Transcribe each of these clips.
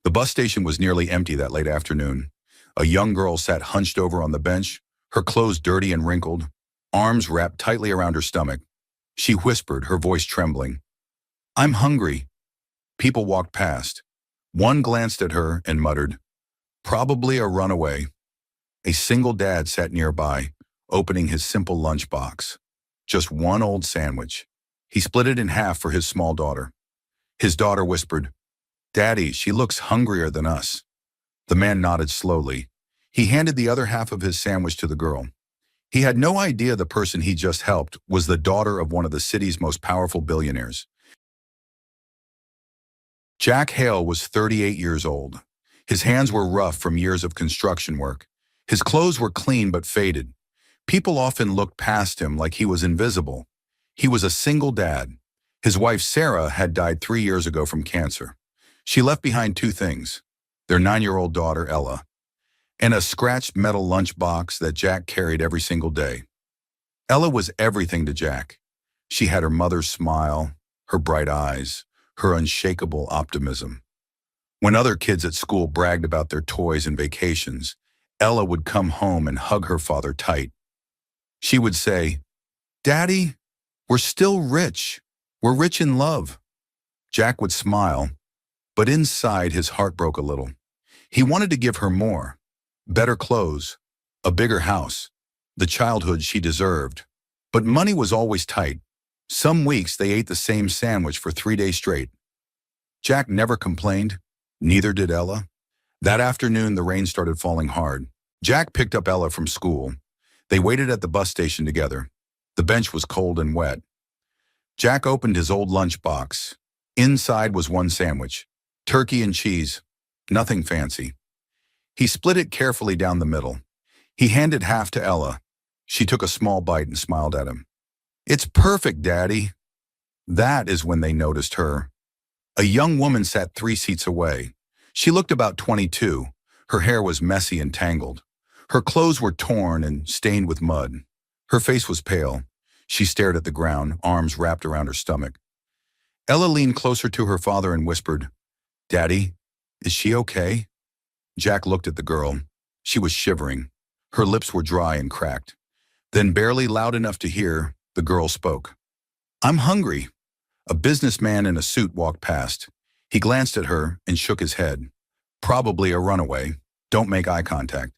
The bus station was nearly empty that late afternoon. A young girl sat hunched over on the bench, her clothes dirty and wrinkled, arms wrapped tightly around her stomach. She whispered, her voice trembling, "I'm hungry." People walked past. One glanced at her and muttered, "Probably a runaway." A single dad sat nearby, opening his simple lunchbox. Just one old sandwich. He split it in half for his small daughter. His daughter whispered, "Daddy, she looks hungrier than us." The man nodded slowly. He handed the other half of his sandwich to the girl. He had no idea the person he just helped was the daughter of one of the city's most powerful billionaires. Jack Hale was 38 years old. His hands were rough from years of construction work. His clothes were clean but faded. People often looked past him like he was invisible. He was a single dad. His wife Sarah had died 3 years ago from cancer. She left behind two things: their 9-year-old daughter Ella, and a scratched metal lunchbox that Jack carried every single day. Ella was everything to Jack. She had her mother's smile, her bright eyes, her unshakable optimism. When other kids at school bragged about their toys and vacations, Ella would come home and hug her father tight. She would say, "Daddy, we're still rich. We're rich in love." Jack would smile, but inside his heart broke a little. He wanted to give her more: better clothes, a bigger house, the childhood she deserved. But money was always tight. Some weeks they ate the same sandwich for 3 days straight. Jack never complained, neither did Ella. That afternoon, the rain started falling hard. Jack picked up Ella from school. They waited at the bus station together. The bench was cold and wet. Jack opened his old lunchbox. Inside was one sandwich, turkey and cheese, nothing fancy. He split it carefully down the middle. He handed half to Ella. She took a small bite and smiled at him. "It's perfect, Daddy." That is when they noticed her. A young woman sat 3 seats away. She looked about 22. Her hair was messy and tangled. Her clothes were torn and stained with mud. Her face was pale. She stared at the ground, arms wrapped around her stomach. Ella leaned closer to her father and whispered, "Daddy, is she okay?" Jack looked at the girl. She was shivering. Her lips were dry and cracked. Then, barely loud enough to hear, the girl spoke. "I'm hungry." A businessman in a suit walked past. He glanced at her and shook his head. "Probably a runaway. Don't make eye contact."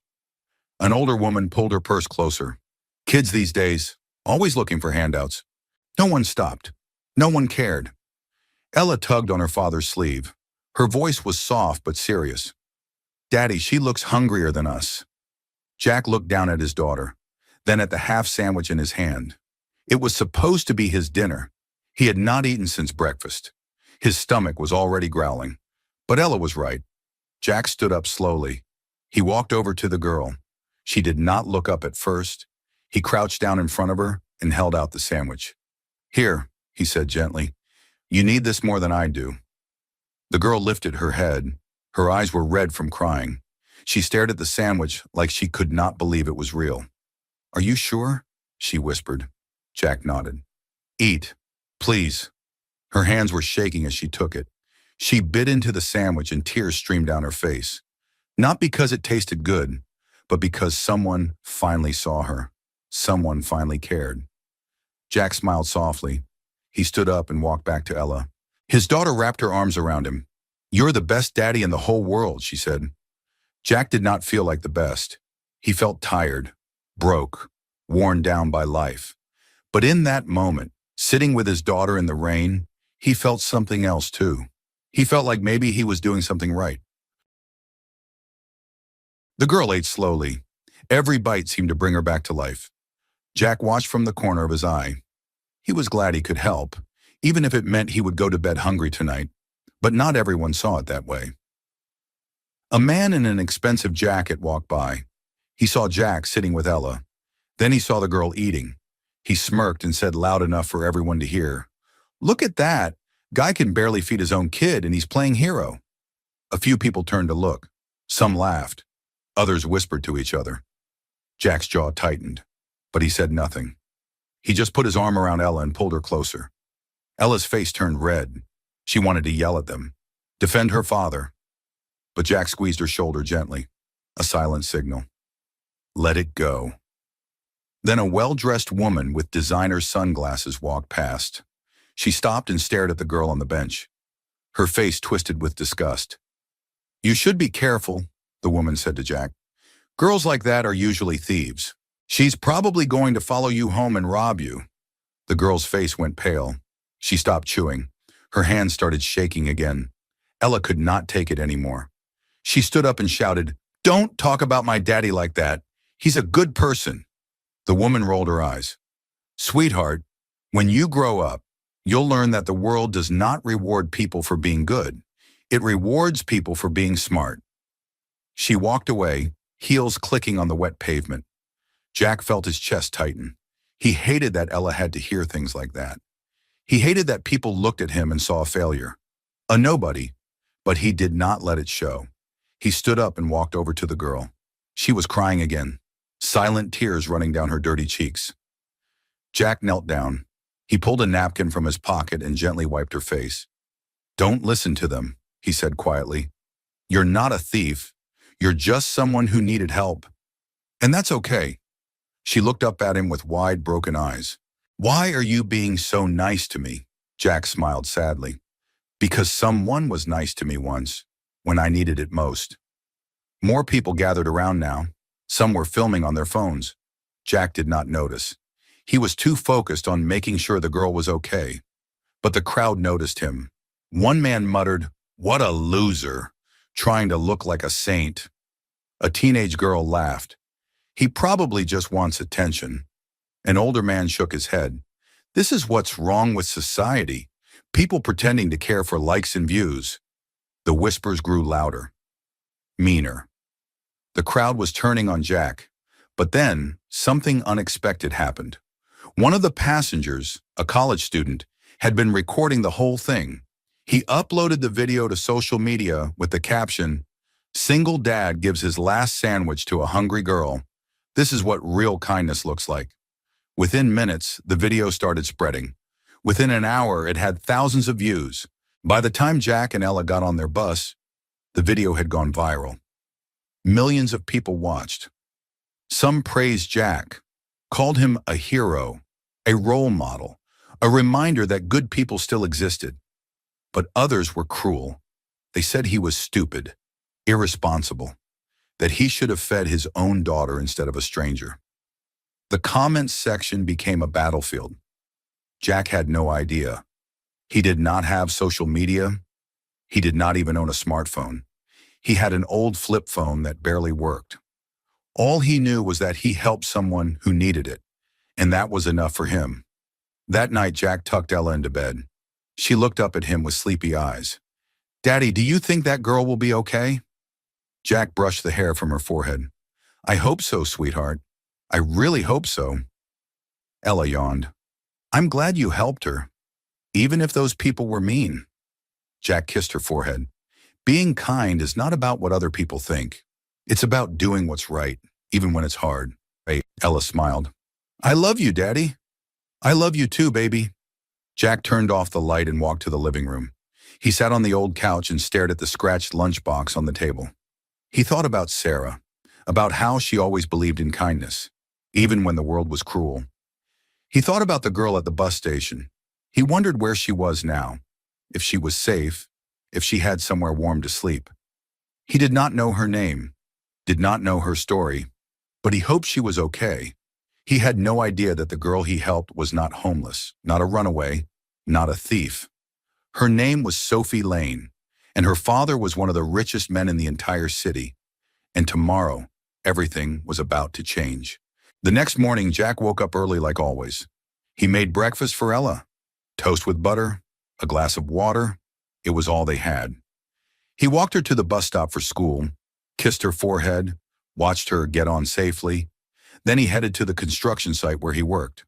An older woman pulled her purse closer. Kids these days, always looking for handouts. No one stopped. No one cared. Ella tugged on her father's sleeve. Her voice was soft but serious. "Daddy, she looks hungrier than us." Jack looked down at his daughter, then at the half sandwich in his hand. It was supposed to be his dinner. He had not eaten since breakfast. His stomach was already growling. But Ella was right. Jack stood up slowly. He walked over to the girl. She did not look up at first. He crouched down in front of her and held out the sandwich. "Here," he said gently. "You need this more than I do." The girl lifted her head. Her eyes were red from crying. She stared at the sandwich like she could not believe it was real. "Are you sure?" she whispered. Jack nodded. "Eat, please." Her hands were shaking as she took it. She bit into the sandwich and tears streamed down her face. Not because it tasted good, but because someone finally saw her. Someone finally cared. Jack smiled softly. He stood up and walked back to Ella. His daughter wrapped her arms around him. "You're the best daddy in the whole world," she said. Jack did not feel like the best. He felt tired, broke, worn down by life. But in that moment, sitting with his daughter in the rain, he felt something else too. He felt like maybe he was doing something right. The girl ate slowly. Every bite seemed to bring her back to life. Jack watched from the corner of his eye. He was glad he could help, even if it meant he would go to bed hungry tonight. But not everyone saw it that way. A man in an expensive jacket walked by. He saw Jack sitting with Ella. Then he saw the girl eating. He smirked and said loud enough for everyone to hear, "Look at that. Guy can barely feed his own kid and he's playing hero." A few people turned to look. Some laughed. Others whispered to each other. Jack's jaw tightened, but he said nothing. He just put his arm around Ella and pulled her closer. Ella's face turned red. She wanted to yell at them, defend her father. But Jack squeezed her shoulder gently, a silent signal. Let it go. Then a well-dressed woman with designer sunglasses walked past. She stopped and stared at the girl on the bench, her face twisted with disgust. You should be careful, the woman said to Jack. Girls like that are usually thieves. She's probably going to follow you home and rob you. The girl's face went pale. She stopped chewing. Her hands started shaking again. Ella could not take it anymore. She stood up and shouted, Don't talk about my daddy like that. He's a good person. The woman rolled her eyes. Sweetheart, when you grow up, you'll learn that the world does not reward people for being good. It rewards people for being smart. She walked away, heels clicking on the wet pavement. Jack felt his chest tighten. He hated that Ella had to hear things like that. He hated that people looked at him and saw a failure, a nobody, but he did not let it show. He stood up and walked over to the girl. She was crying again, silent tears running down her dirty cheeks. Jack knelt down. He pulled a napkin from his pocket and gently wiped her face. Don't listen to them, he said quietly. You're not a thief. You're just someone who needed help. And that's okay. She looked up at him with wide, broken eyes. Why are you being so nice to me? Jack smiled sadly. Because someone was nice to me once, when I needed it most. More people gathered around now. Some were filming on their phones. Jack did not notice. He was too focused on making sure the girl was okay. But the crowd noticed him. One man muttered, What a loser, trying to look like a saint. A teenage girl laughed. He probably just wants attention. An older man shook his head. This is what's wrong with society. People pretending to care for likes and views. The whispers grew louder, meaner. The crowd was turning on Jack. But then, something unexpected happened. One of the passengers, a college student, had been recording the whole thing. He uploaded the video to social media with the caption, Single dad gives his last sandwich to a hungry girl. This is what real kindness looks like. Within minutes, the video started spreading. Within an hour, it had thousands of views. By the time Jack and Ella got on their bus, the video had gone viral. Millions of people watched. Some praised Jack, called him a hero, a role model, a reminder that good people still existed. But others were cruel. They said he was stupid, irresponsible, that he should have fed his own daughter instead of a stranger. The comments section became a battlefield. Jack had no idea. He did not have social media. He did not even own a smartphone. He had an old flip phone that barely worked. All he knew was that he helped someone who needed it, and that was enough for him. That night, Jack tucked Ella into bed. She looked up at him with sleepy eyes. Daddy, do you think that girl will be okay? Jack brushed the hair from her forehead. I hope so, sweetheart. I really hope so. Ella yawned. I'm glad you helped her, even if those people were mean. Jack kissed her forehead. Being kind is not about what other people think. It's about doing what's right, even when it's hard. Ella smiled. I love you, Daddy. I love you too, baby. Jack turned off the light and walked to the living room. He sat on the old couch and stared at the scratched lunchbox on the table. He thought about Sarah, about how she always believed in kindness, even when the world was cruel. He thought about the girl at the bus station. He wondered where she was now, if she was safe, if she had somewhere warm to sleep. He did not know her name, did not know her story, but he hoped she was okay. He had no idea that the girl he helped was not homeless, not a runaway, not a thief. Her name was Sophie Lane, and her father was one of the richest men in the entire city. And tomorrow, everything was about to change. The next morning, Jack woke up early like always. He made breakfast for Ella. Toast with butter, a glass of water. It was all they had. He walked her to the bus stop for school, kissed her forehead, watched her get on safely. Then he headed to the construction site where he worked.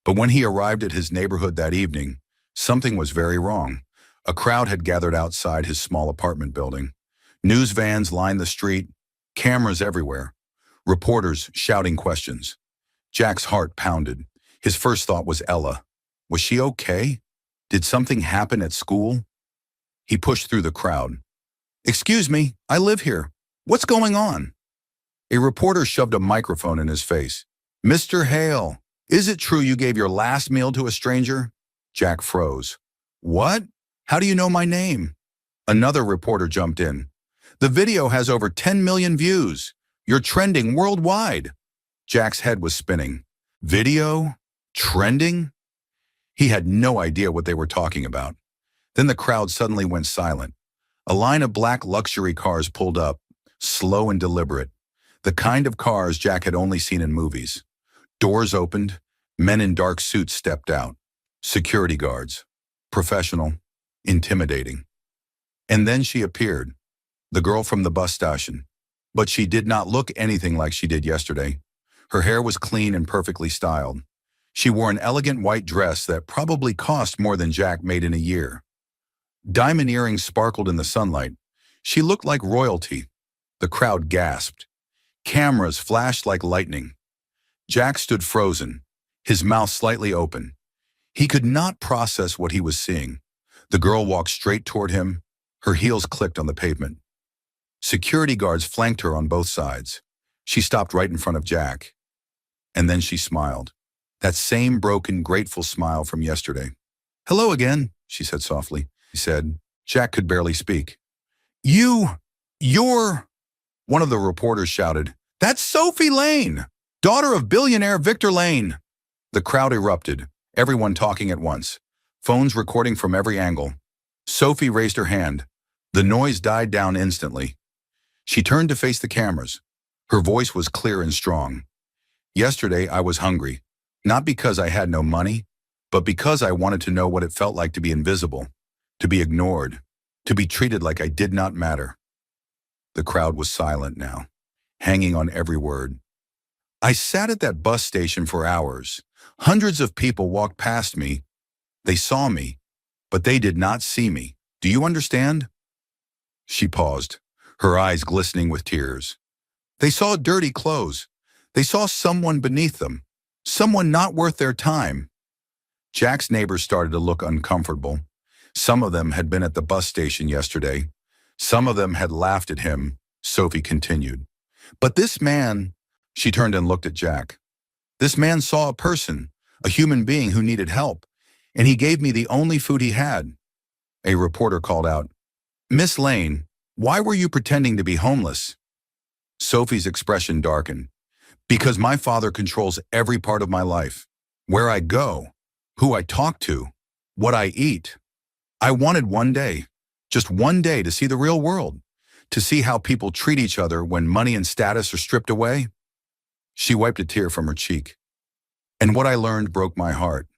But when he arrived at his neighborhood that evening, something was very wrong. A crowd had gathered outside his small apartment building. News vans lined the street, cameras everywhere, reporters shouting questions. Jack's heart pounded. His first thought was Ella. Was she okay? Did something happen at school? He pushed through the crowd. "Excuse me, I live here. What's going on?" A reporter shoved a microphone in his face. "Mr. Hale, is it true you gave your last meal to a stranger?" Jack froze. "What? How do you know my name?" Another reporter jumped in. "The video has over 10 million views. You're trending worldwide." Jack's head was spinning. Video? Trending? He had no idea what they were talking about. Then the crowd suddenly went silent. A line of black luxury cars pulled up, slow and deliberate, the kind of cars Jack had only seen in movies. Doors opened, men in dark suits stepped out. Security guards. Professional. Intimidating. And then she appeared, the girl from the bus station. But she did not look anything like she did yesterday. Her hair was clean and perfectly styled. She wore an elegant white dress that probably cost more than Jack made in a year. Diamond earrings sparkled in the sunlight. She looked like royalty. The crowd gasped. Cameras flashed like lightning. Jack stood frozen, his mouth slightly open. He could not process what he was seeing. The girl walked straight toward him. Her heels clicked on the pavement. Security guards flanked her on both sides. She stopped right in front of Jack. And then she smiled. That same broken, grateful smile from yesterday. "Hello again," she said softly. He said. Jack could barely speak. You're... One of the reporters shouted, "That's Sophie Lane, daughter of billionaire Victor Lane." The crowd erupted, everyone talking at once, phones recording from every angle. Sophie raised her hand. The noise died down instantly. She turned to face the cameras. Her voice was clear and strong. "Yesterday I was hungry, not because I had no money, but because I wanted to know what it felt like to be invisible, to be ignored, to be treated like I did not matter." The crowd was silent now, hanging on every word. "I sat at that bus station for hours. Hundreds of people walked past me. They saw me, but they did not see me. Do you understand?" She paused, her eyes glistening with tears. "They saw dirty clothes. They saw someone beneath them, someone not worth their time." Jack's neighbors started to look uncomfortable. Some of them had been at the bus station yesterday. Some of them had laughed at him, Sophie continued. "But this man," she turned and looked at Jack. "This man saw a person, a human being who needed help, and he gave me the only food he had." A reporter called out, "Miss Lane, why were you pretending to be homeless?" Sophie's expression darkened. "Because my father controls every part of my life. Where I go, who I talk to, what I eat. I wanted one day, just one day, to see the real world, to see how people treat each other when money and status are stripped away." She wiped a tear from her cheek. "And what I learned broke my heart.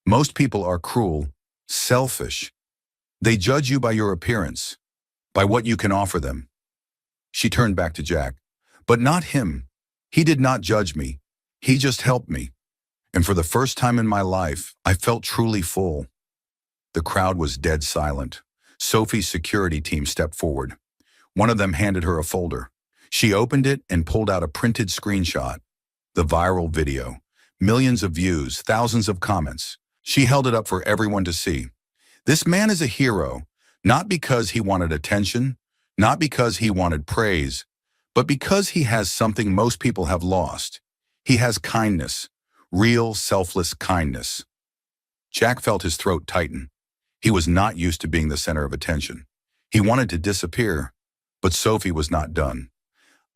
Most people are cruel, selfish. They judge you by your appearance, by what you can offer them." She turned back to Jack. "But not him. He did not judge me. He just helped me. And for the first time in my life, I felt truly full." The crowd was dead silent. Sophie's security team stepped forward. One of them handed her a folder. She opened it and pulled out a printed screenshot. The viral video. Millions of views, thousands of comments. She held it up for everyone to see. "This man is a hero, not because he wanted attention, not because he wanted praise, but because he has something most people have lost. He has kindness, real, selfless kindness." Jack felt his throat tighten. He was not used to being the center of attention. He wanted to disappear, but Sophie was not done.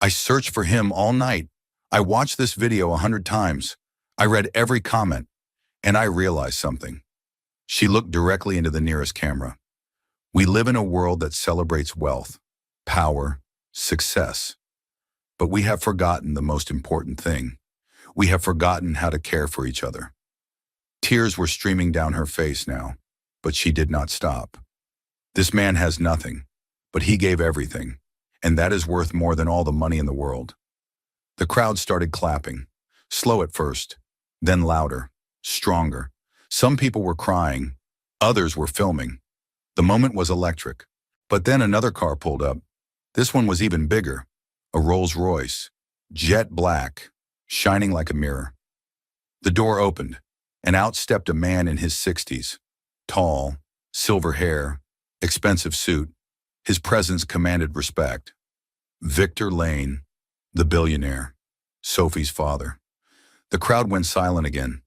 "I searched for him all night. I watched this video 100 times. I read every comment, and I realized something." She looked directly into the nearest camera. "We live in a world that celebrates wealth, power, success. But we have forgotten the most important thing. We have forgotten how to care for each other." Tears were streaming down her face now, but she did not stop. "This man has nothing, but he gave everything, and that is worth more than all the money in the world." The crowd started clapping, slow at first, then louder, stronger. Some people were crying, others were filming. The moment was electric. But then another car pulled up. This one was even bigger, a Rolls-Royce, jet black, shining like a mirror. The door opened, and out stepped a man in his 60s, tall, silver hair, expensive suit. His presence commanded respect. Victor Lane, the billionaire, Sophie's father. The crowd went silent again.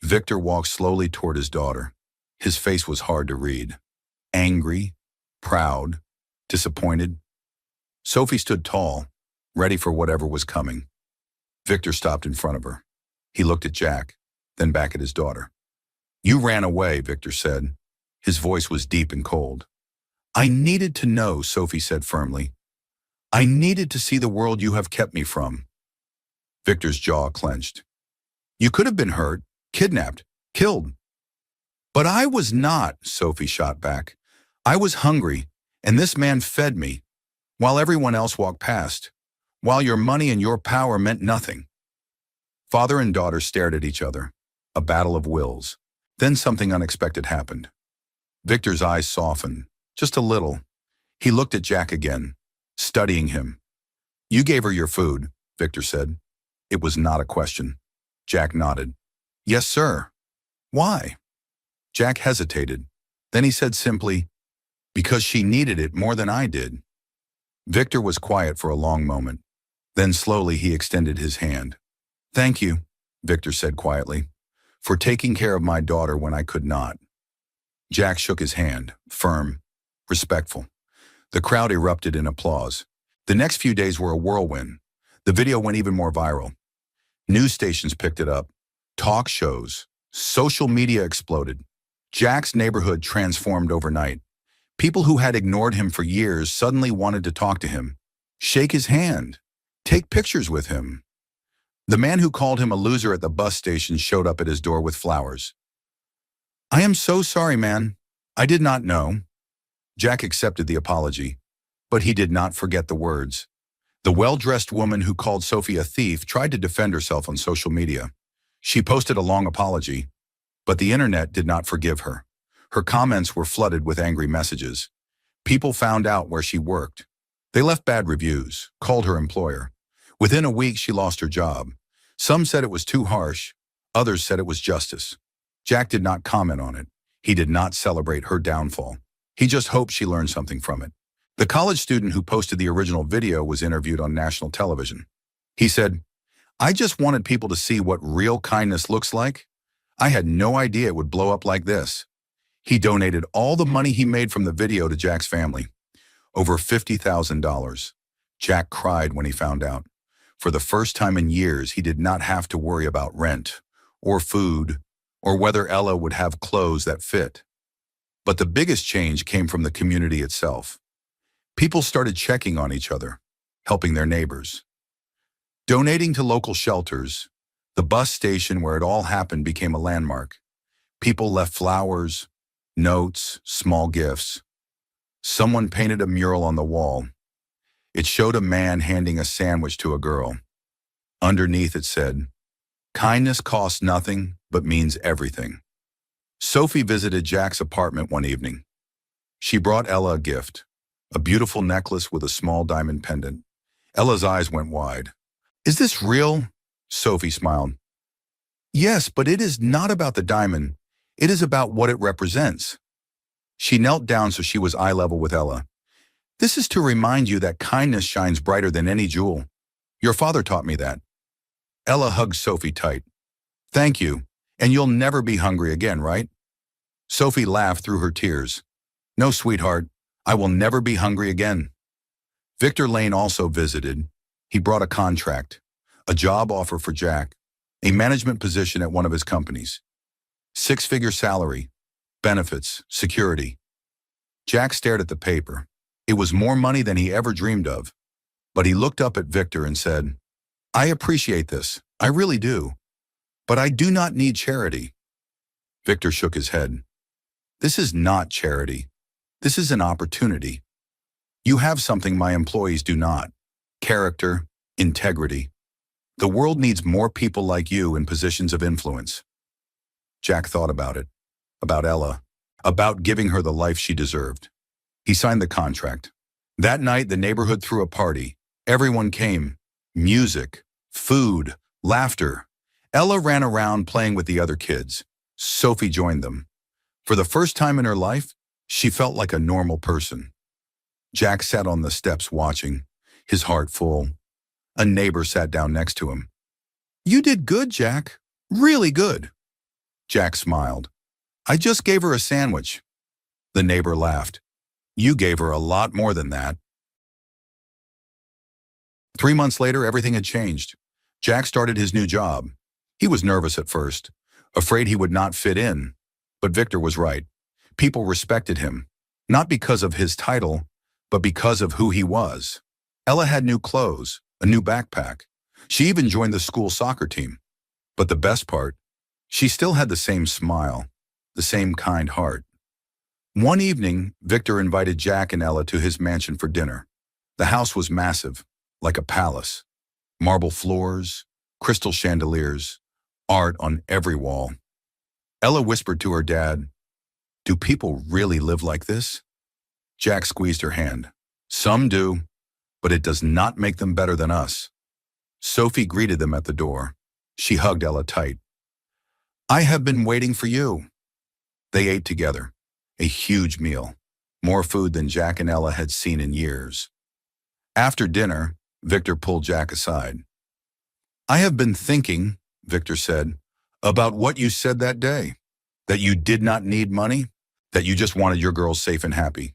Victor walked slowly toward his daughter. His face was hard to read. Angry, proud, disappointed. Sophie stood tall, ready for whatever was coming. Victor stopped in front of her. He looked at Jack, then back at his daughter. "You ran away," Victor said. His voice was deep and cold. "I needed to know," Sophie said firmly. "I needed to see the world you have kept me from." Victor's jaw clenched. "You could have been hurt, kidnapped, killed." "But I was not," Sophie shot back. "I was hungry, and this man fed me, while everyone else walked past, while your money and your power meant nothing." Father and daughter stared at each other, a battle of wills. Then something unexpected happened. Victor's eyes softened, just a little. He looked at Jack again, studying him. "You gave her your food," Victor said. It was not a question. Jack nodded. "Yes, sir." "Why?" Jack hesitated. Then he said simply, "Because she needed it more than I did." Victor was quiet for a long moment. Then slowly he extended his hand. "Thank you," Victor said quietly, "for taking care of my daughter when I could not." Jack shook his hand, firm, respectful. The crowd erupted in applause. The next few days were a whirlwind. The video went even more viral. News stations picked it up. Talk shows. Social media exploded. Jack's neighborhood transformed overnight. People who had ignored him for years suddenly wanted to talk to him, shake his hand, take pictures with him. The man who called him a loser at the bus station showed up at his door with flowers. "I am so sorry, man. I did not know." Jack accepted the apology, but he did not forget the words. The well-dressed woman who called Sophie a thief tried to defend herself on social media. She posted a long apology, but the internet did not forgive her. Her comments were flooded with angry messages. People found out where she worked. They left bad reviews, called her employer. Within a week, she lost her job. Some said it was too harsh. Others said it was justice. Jack did not comment on it. He did not celebrate her downfall. He just hoped she learned something from it. The college student who posted the original video was interviewed on national television. He said, "I just wanted people to see what real kindness looks like. I had no idea it would blow up like this." He donated all the money he made from the video to Jack's family, over $50,000. Jack cried when he found out. For the first time in years, he did not have to worry about rent, or food, or whether Ella would have clothes that fit. But the biggest change came from the community itself. People started checking on each other, helping their neighbors, donating to local shelters. The bus station where it all happened became a landmark. People left flowers, notes, small gifts. Someone painted a mural on the wall. It showed a man handing a sandwich to a girl. Underneath it said, "Kindness costs nothing, but means everything." Sophie visited Jack's apartment one evening. She brought Ella a gift, a beautiful necklace with a small diamond pendant. Ella's eyes went wide. "Is this real?" Sophie smiled. "Yes, but it is not about the diamond. It is about what it represents." She knelt down so she was eye level with Ella. "This is to remind you that kindness shines brighter than any jewel. Your father taught me that." Ella hugged Sophie tight. "Thank you, and you'll never be hungry again, right?" Sophie laughed through her tears. "No, sweetheart, I will never be hungry again." Victor Lane also visited. He brought a contract, a job offer for Jack, a management position at one of his companies. 6-figure salary, benefits, security. Jack stared at the paper. It was more money than he ever dreamed of. But he looked up at Victor and said, "I appreciate this, I really do. But I do not need charity." Victor shook his head. "This is not charity. This is an opportunity. You have something my employees do not. Character, integrity. The world needs more people like you in positions of influence." Jack thought about it, about Ella, about giving her the life she deserved. He signed the contract. That night, the neighborhood threw a party. Everyone came. Music, food, laughter. Ella ran around playing with the other kids. Sophie joined them. For the first time in her life, she felt like a normal person. Jack sat on the steps watching, his heart full. A neighbor sat down next to him. "You did good, Jack. Really good." Jack smiled. "I just gave her a sandwich." The neighbor laughed. "You gave her a lot more than that." 3 months later, everything had changed. Jack started his new job. He was nervous at first, afraid he would not fit in. But Victor was right. People respected him, not because of his title, but because of who he was. Ella had new clothes, a new backpack. She even joined the school soccer team. But the best part, she still had the same smile, the same kind heart. One evening, Victor invited Jack and Ella to his mansion for dinner. The house was massive, like a palace. Marble floors, crystal chandeliers, art on every wall. Ella whispered to her dad, "Do people really live like this?" Jack squeezed her hand. "Some do, but it does not make them better than us." Sophie greeted them at the door. She hugged Ella tight. "I have been waiting for you." They ate together, a huge meal, more food than Jack and Ella had seen in years. After dinner, Victor pulled Jack aside. "I have been thinking," Victor said, "about what you said that day, that you did not need money, that you just wanted your girls safe and happy."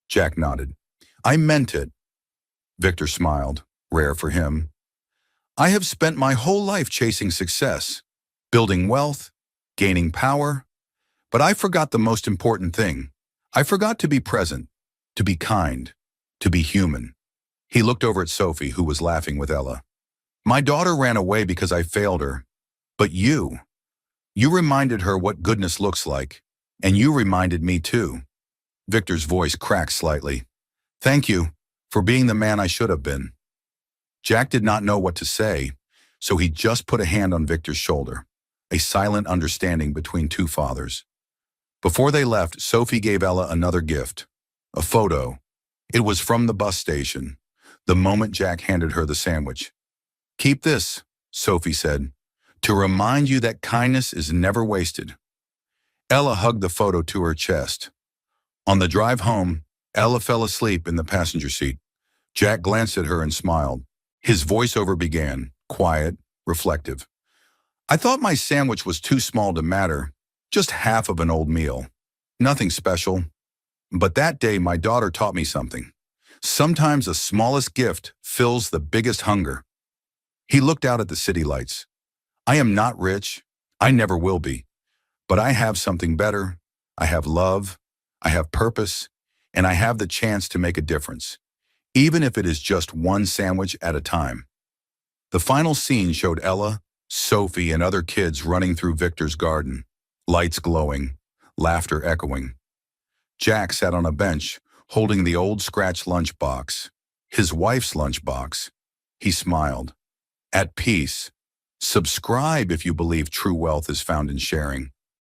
Jack nodded. "I meant it." Victor smiled, rare for him. "I have spent my whole life chasing success, building wealth, gaining power, but I forgot the most important thing. I forgot to be present, to be kind, to be human." He looked over at Sophie, who was laughing with Ella. "My daughter ran away because I failed her, but you reminded her what goodness looks like, and you reminded me too." Victor's voice cracked slightly. "Thank you for being the man I should have been." Jack did not know what to say, so he just put a hand on Victor's shoulder, a silent understanding between two fathers. Before they left, Sophie gave Ella another gift, a photo. It was from the bus station, the moment Jack handed her the sandwich. "Keep this," Sophie said, "to remind you that kindness is never wasted." Ella hugged the photo to her chest. On the drive home, Ella fell asleep in the passenger seat. Jack glanced at her and smiled. His voiceover began, quiet, reflective. "I thought my sandwich was too small to matter, just half of an old meal. Nothing special. But that day my daughter taught me something. Sometimes the smallest gift fills the biggest hunger." He looked out at the city lights. "I am not rich. I never will be. But I have something better. I have love. I have purpose. And I have the chance to make a difference, even if it is just one sandwich at a time." The final scene showed Ella, Sophie, and other kids running through Victor's garden, lights glowing, laughter echoing. Jack sat on a bench, holding the old scratch lunchbox, his wife's lunchbox. He smiled. At peace. Subscribe if you believe true wealth is found in sharing.